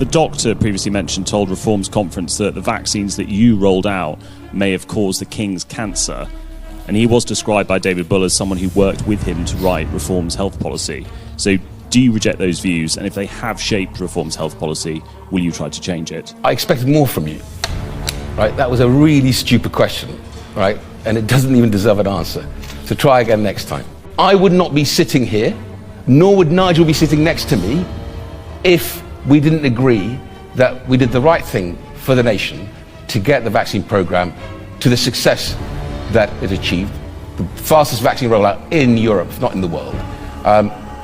The doctor previously mentioned told Reform's conference that the vaccines that you rolled out may have caused the King's cancer. And he was described by David Bull as someone who worked with him to write Reform's health policy. So do you reject those views? And if they have shaped Reform's health policy, will you try to change it? I expected more from you, right? That was a really stupid question, right? And it doesn't even deserve an answer. So try again next time. I would not be sitting here, nor would Nigel be sitting next to me, if we didn't agree that we did the right thing for the nation to get the vaccine program to the success that it achieved, the fastest vaccine rollout in Europe, if not in the world.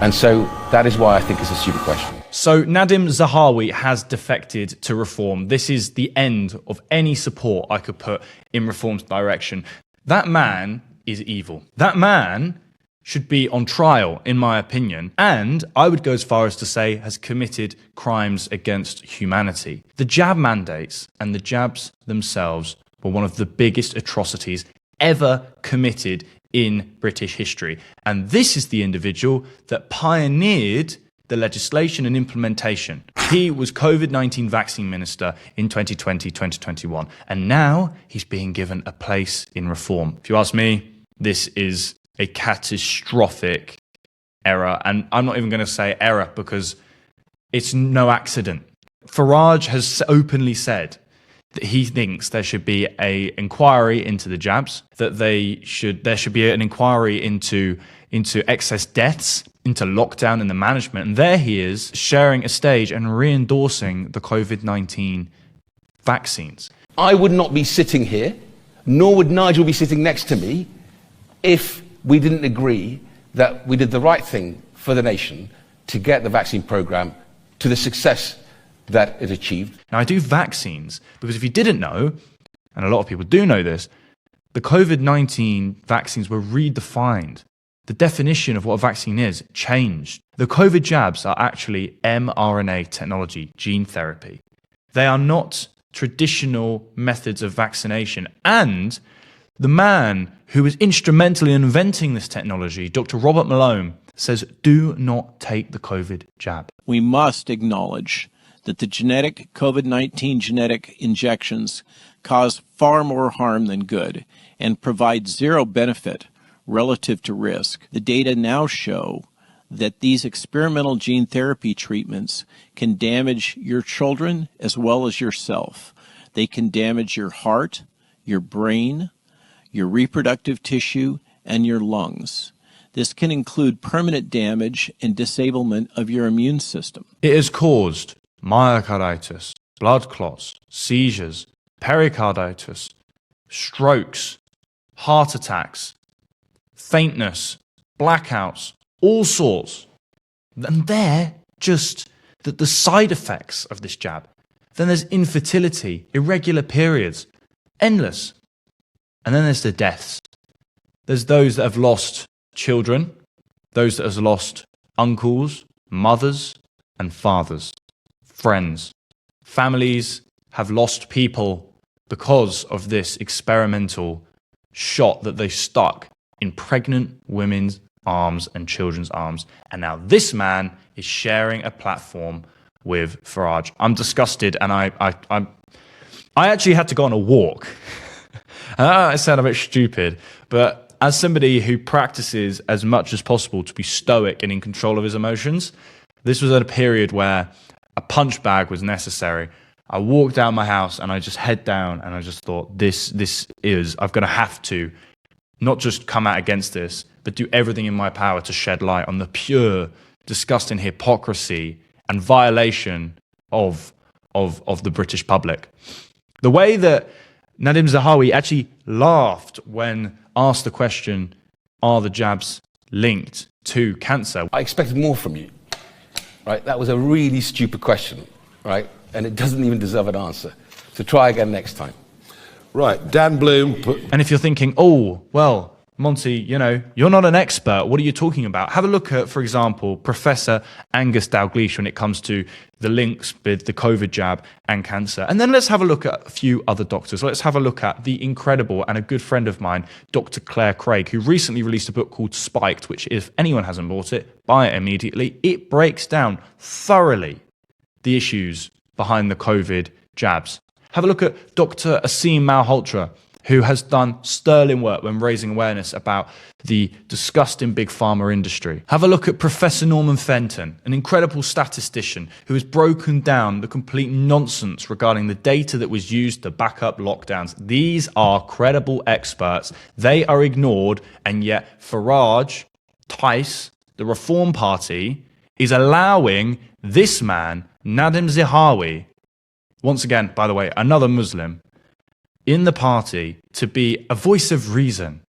And so that is why I think it's a stupid question. So Nadim Zahawi has defected to Reform. This is the end of any support I could put in Reform's direction. That man is evil. That man should be on trial, in my opinion, and I would go as far as to say has committed crimes against humanity. The jab mandates and the jabs themselves were one of the biggest atrocities ever committed in British history. And this is the individual that pioneered the legislation and implementation. He was COVID-19 vaccine minister in 2020, 2021, and now he's being given a place in Reform. If you ask me, this is a catastrophic error. And I'm not even going to say error because it's no accident. Farage has openly said that he thinks there should be an inquiry into the jabs, that there should be an inquiry into excess deaths, into lockdown and the management. And there he is sharing a stage and re-endorsing the COVID-19 vaccines. I would not be sitting here, nor would Nigel be sitting next to me, if we didn't agree that we did the right thing for the nation to get the vaccine program to the success that it achieved. Now, I do vaccines because if you didn't know, and a lot of people do know this, the COVID-19 vaccines were redefined. The definition of what a vaccine is changed. The COVID jabs are actually mRNA technology, gene therapy. They are not traditional methods of vaccination. And the man who was instrumental in inventing this technology, Dr. Robert Malone, says do not take the COVID jab. We must acknowledge that the genetic COVID-19 genetic injections cause far more harm than good and provide zero benefit relative to risk. The data now show that these experimental gene therapy treatments can damage your children as well as yourself. They can damage your heart, your brain, your reproductive tissue, and your lungs. This can include permanent damage and disablement of your immune system. It has caused myocarditis, blood clots, seizures, pericarditis, strokes, heart attacks, faintness, blackouts, all sorts. And they're just the side effects of this jab. Then there's infertility, irregular periods, endless. And then there's the deaths. There's those that have lost children, those that have lost uncles, mothers, and fathers, friends. Families have lost people because of this experimental shot that they stuck in pregnant women's arms and children's arms. And now this man is sharing a platform with Farage. I'm disgusted, and I actually had to go on a walk. I sound a bit stupid, but as somebody who practices as much as possible to be stoic and in control of his emotions, this was at a period where a punch bag was necessary. I walked down my house and I just head down and I just thought, I'm going to have to not just come out against this, but do everything in my power to shed light on the pure, disgusting hypocrisy and violation of the British public. The way that Nadim Zahawi actually laughed when asked the question, are the jabs linked to cancer? I expected more from you, right? That was a really stupid question, right? And it doesn't even deserve an answer. So try again next time. Right, Dan Bloom. And if you're thinking, oh, well, Monty, you're not an expert. What are you talking about? Have a look at, for example, Professor Angus Dalgleish when it comes to the links with the COVID jab and cancer. And then let's have a look at a few other doctors. Let's have a look at the incredible and a good friend of mine, Dr. Claire Craig, who recently released a book called Spiked, which if anyone hasn't bought it, buy it immediately. It breaks down thoroughly the issues behind the COVID jabs. Have a look at Dr. Asim Malhotra, who has done sterling work when raising awareness about the disgusting big pharma industry. Have a look at Professor Norman Fenton, an incredible statistician who has broken down the complete nonsense regarding the data that was used to back up lockdowns. These are credible experts. They are ignored, and yet Farage, Tice, the Reform Party, is allowing this man, Nadim Zahawi, once again, by the way, another Muslim, in the party to be a voice of reason.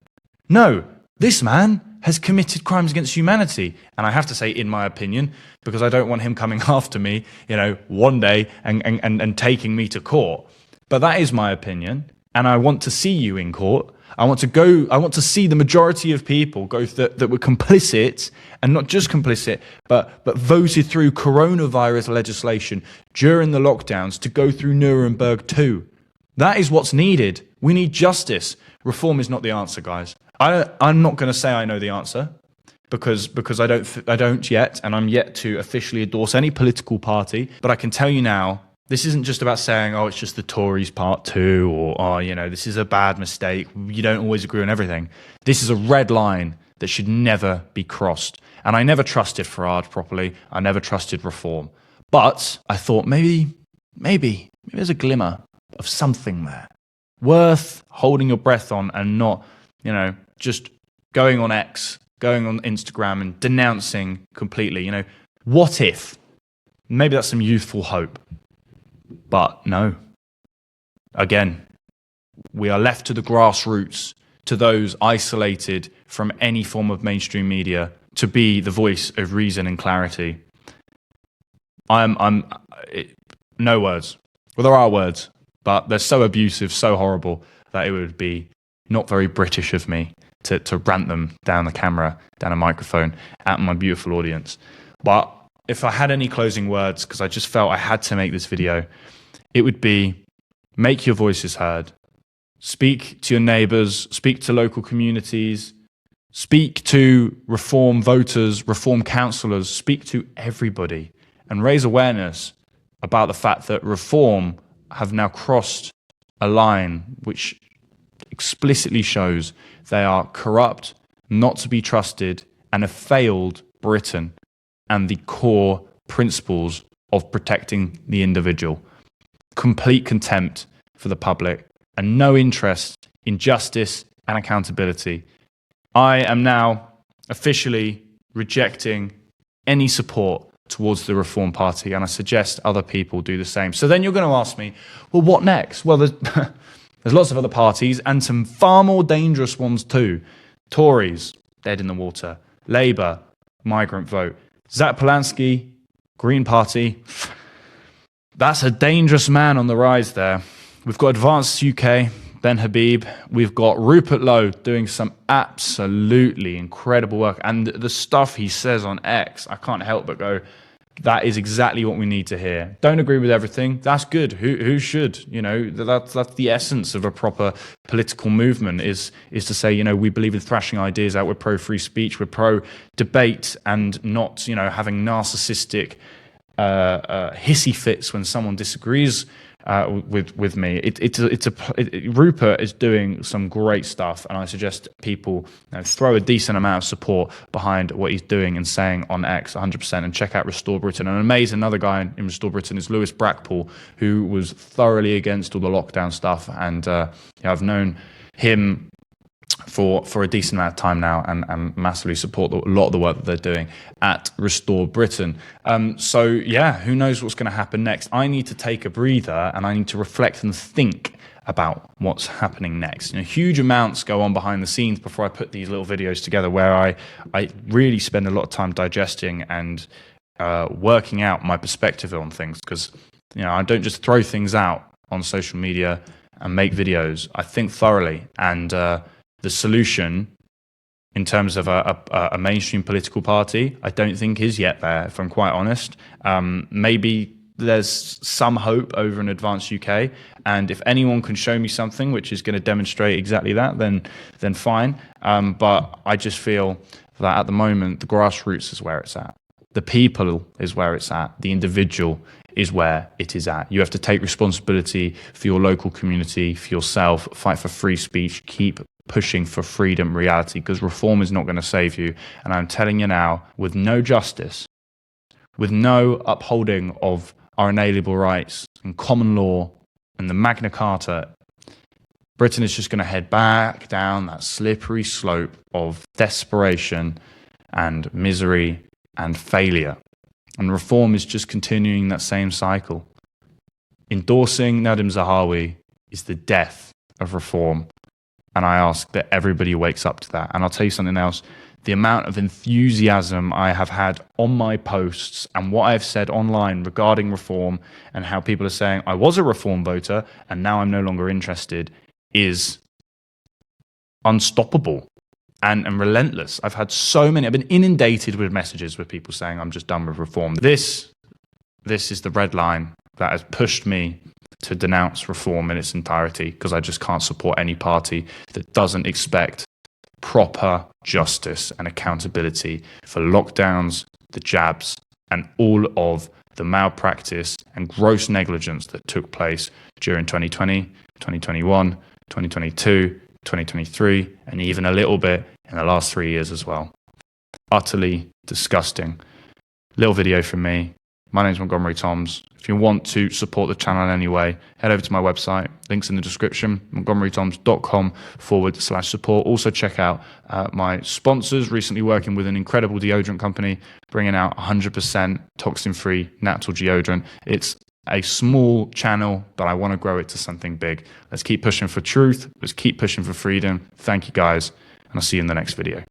No, this man has committed crimes against humanity. And I have to say, in my opinion, because I don't want him coming after me, one day and taking me to court. But that is my opinion. And I want to see you in court. I want to see the majority of people go that were complicit, and not just complicit, but voted through coronavirus legislation during the lockdowns to go through Nuremberg too. That is what's needed. We need justice. Reform is not the answer, guys. I'm not going to say I know the answer because I don't yet, and I'm yet to officially endorse any political party. But I can tell you now, this isn't just about saying, oh, it's just the Tories part 2, or, oh, this is a bad mistake. You don't always agree on everything. This is a red line that should never be crossed. And I never trusted Farage properly. I never trusted Reform. But I thought maybe there's a glimmer of something there worth holding your breath on, and not, just going on X, going on Instagram and denouncing completely. What if? Maybe that's some youthful hope. But no. Again, we are left to the grassroots, to those isolated from any form of mainstream media, to be the voice of reason and clarity. No words. Well, there are words, but they're so abusive, so horrible, that it would be not very British of me to rant them down the camera, down a microphone, at my beautiful audience. But if I had any closing words, because I just felt I had to make this video, it would be: make your voices heard. Speak to your neighbours, speak to local communities, speak to Reform voters, Reform councillors, speak to everybody, and raise awareness about the fact that Reform have now crossed a line which explicitly shows they are corrupt, not to be trusted, and have failed Britain and the core principles of protecting the individual. Complete contempt for the public and no interest in justice and accountability. I am now officially rejecting any support towards the Reform Party, and I suggest other people do the same. So then you're going to ask me, well, what next? Well, there's lots of other parties, and some far more dangerous ones too. Tories, dead in the water. Labour, migrant vote. Zach Polanski, Green Party. That's a dangerous man on the rise there. We've got Advanced UK, Ben Habib. We've got Rupert Lowe doing some absolutely incredible work. And the stuff he says on X, I can't help but go, that is exactly what we need to hear. Don't agree with everything. That's good. Who should? That's the essence of a proper political movement, is to say, we believe in thrashing ideas out. We're pro free speech. We're pro debate, and not, having narcissistic hissy fits when someone disagrees with me. Rupert is doing some great stuff, and I suggest people throw a decent amount of support behind what he's doing and saying on X, 100%, and check out Restore Britain. And amazing, another guy in Restore Britain is Lewis Brackpool, who was thoroughly against all the lockdown stuff, and I've known him for a decent amount of time now, and massively support a lot of the work that they're doing at Restore Britain. Who knows what's going to happen next? I need to take a breather, and I need to reflect and think about what's happening next. Huge amounts go on behind the scenes before I put these little videos together, where I really spend a lot of time digesting and working out my perspective on things, because I don't just throw things out on social media and make videos. I think thoroughly, and the solution in terms of a mainstream political party, I don't think is yet there, if I'm quite honest. Maybe there's some hope over an Advanced UK, and if anyone can show me something which is going to demonstrate exactly that, then fine. But I just feel that at the moment, the grassroots is where it's at. The people is where it's at. The individual is where it is at. You have to take responsibility for your local community, for yourself, fight for free speech, keep pushing for freedom, reality, because reform is not going to save you. And I'm telling you now, with no justice, with no upholding of our inalienable rights and common law and the Magna Carta, Britain is just going to head back down that slippery slope of desperation and misery and failure. And reform is just continuing that same cycle. Endorsing Nadim Zahawi is the death of reform. And I ask that everybody wakes up to that. And I'll tell you something else. The amount of enthusiasm I have had on my posts and what I've said online regarding reform and how people are saying I was a reform voter and now I'm no longer interested is unstoppable and relentless. I've had so many, I've been inundated with messages with people saying I'm just done with reform. This is the red line that has pushed me to denounce reform in its entirety, because I just can't support any party that doesn't expect proper justice and accountability for lockdowns, the jabs, and all of the malpractice and gross negligence that took place during 2020, 2021, 2022, 2023, and even a little bit in the last 3 years as well. Utterly disgusting. Little video from me. My name's Montgomery Toms. If you want to support the channel in any way, head over to my website. Links in the description, montgomerytoms.com/support. Also check out my sponsors, recently working with an incredible deodorant company, bringing out 100% toxin-free natural deodorant. It's a small channel, but I want to grow it to something big. Let's keep pushing for truth. Let's keep pushing for freedom. Thank you guys, and I'll see you in the next video.